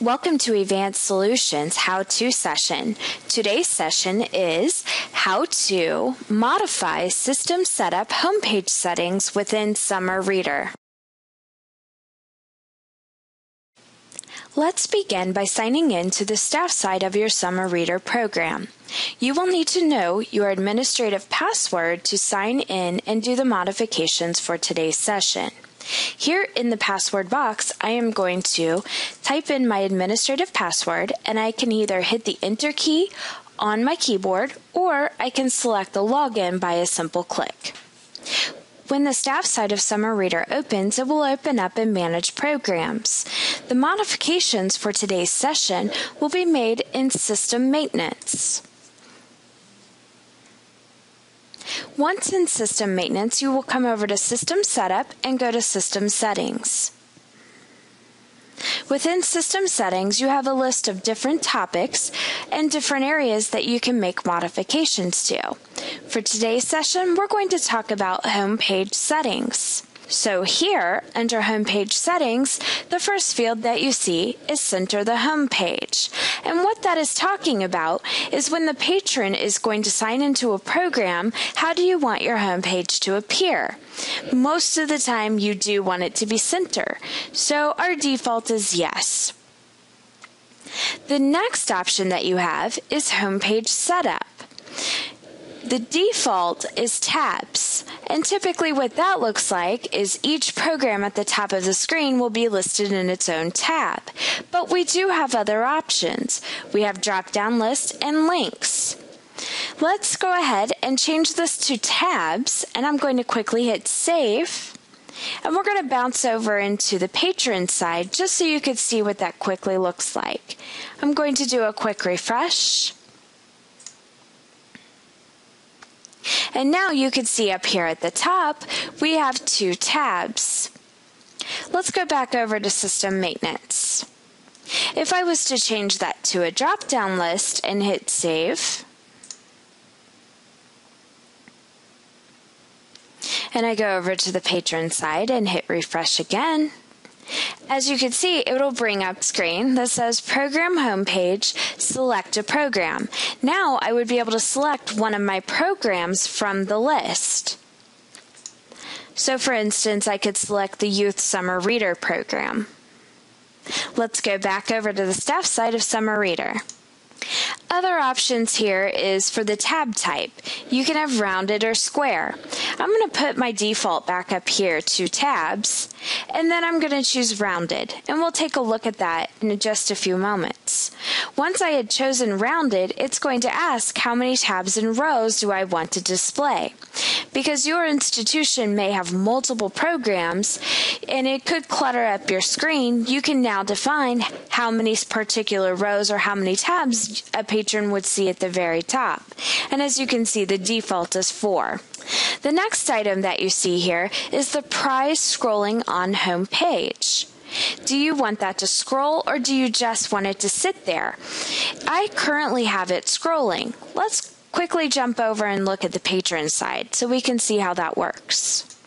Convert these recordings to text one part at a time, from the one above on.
Welcome to Evanced Solutions How-To session. Today's session is how to modify system setup homepage settings within Summer Reader. Let's begin by signing in to the staff side of your Summer Reader program. You will need to know your administrative password to sign in and do the modifications for today's session. Here in the password box, I am going to type in my administrative password, and I can either hit the Enter key on my keyboard or I can select the login by a simple click. When the staff side of Summer Reader opens, it will open up and manage programs. The modifications for today's session will be made in System Maintenance. Once in System Maintenance, you will come over to System Setup and go to System Settings. Within System Settings, you have a list of different topics and different areas that you can make modifications to. For today's session, we're going to talk about Homepage Settings. So here, under Homepage Settings, the first field that you see is Center the Home Page. And what that is talking about is when the patron is going to sign into a program, how do you want your homepage to appear? Most of the time, you do want it to be center. So our default is yes. The next option that you have is Homepage Setup. The default is tabs, and typically what that looks like is each program at the top of the screen will be listed in its own tab. But we do have other options. We have drop-down lists and links. Let's go ahead and change this to tabs, and I'm going to quickly hit Save. And we're going to bounce over into the patron side just so you can see what that quickly looks like. I'm going to do a quick refresh. And now you can see up here at the top, we have two tabs. Let's go back over to System Maintenance. If I was to change that to a drop-down list and hit Save, and I go over to the patron side and hit refresh again, as you can see, it will bring up a screen that says Program Homepage, select a program. Now I would be able to select one of my programs from the list. So for instance, I could select the Youth Summer Reader program. Let's go back over to the staff side of Summer Reader. Other options here is for the tab type. You can have rounded or square. I'm going to put my default back up here to tabs, and then I'm going to choose rounded, and we'll take a look at that in just a few moments. Once I had chosen rounded, it's going to ask how many tabs and rows do I want to display. Because your institution may have multiple programs, and it could clutter up your screen, you can now define how many particular rows or how many tabs a patron would see at the very top. And as you can see, the default is 4. The next item that you see here is the prize scrolling on home page. Do you want that to scroll, or do you just want it to sit there? I currently have it scrolling. Let's quickly jump over and look at the patron side so we can see how that works.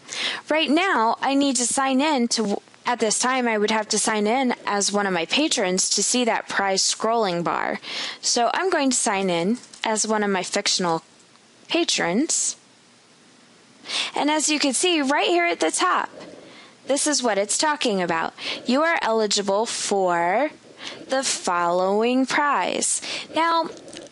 Right now, I need to sign in to, at this time, I would have to sign in as one of my patrons to see that prize scrolling bar. So I'm going to sign in as one of my fictional patrons. And as you can see right here at the top, this is what it's talking about. You are eligible for the following prize. Now,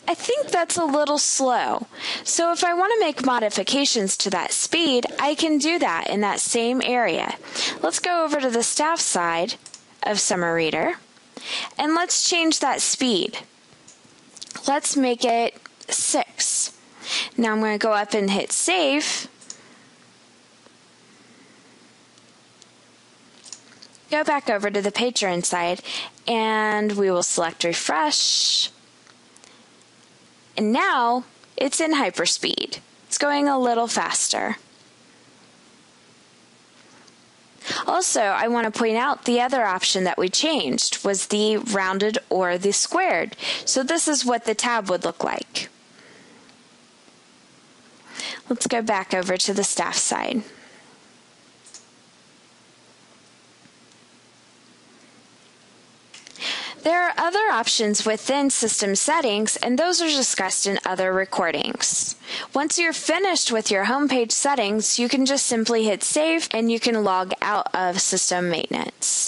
I think that's a little slow. So if I want to make modifications to that speed, I can do that in that same area. Let's go over to the staff side of Summer Reader, and let's change that speed. Let's make it 6. Now I'm going to go up and hit Save. Go back over to the patron side, and we will select Refresh. And now it's in hyperspeed. It's going a little faster. Also, I want to point out the other option that we changed was the rounded or the squared. So this is what the tab would look like. Let's go back over to the staff side. There are other options within system settings, and those are discussed in other recordings. Once you're finished with your homepage settings, you can just simply hit save and you can log out of system maintenance.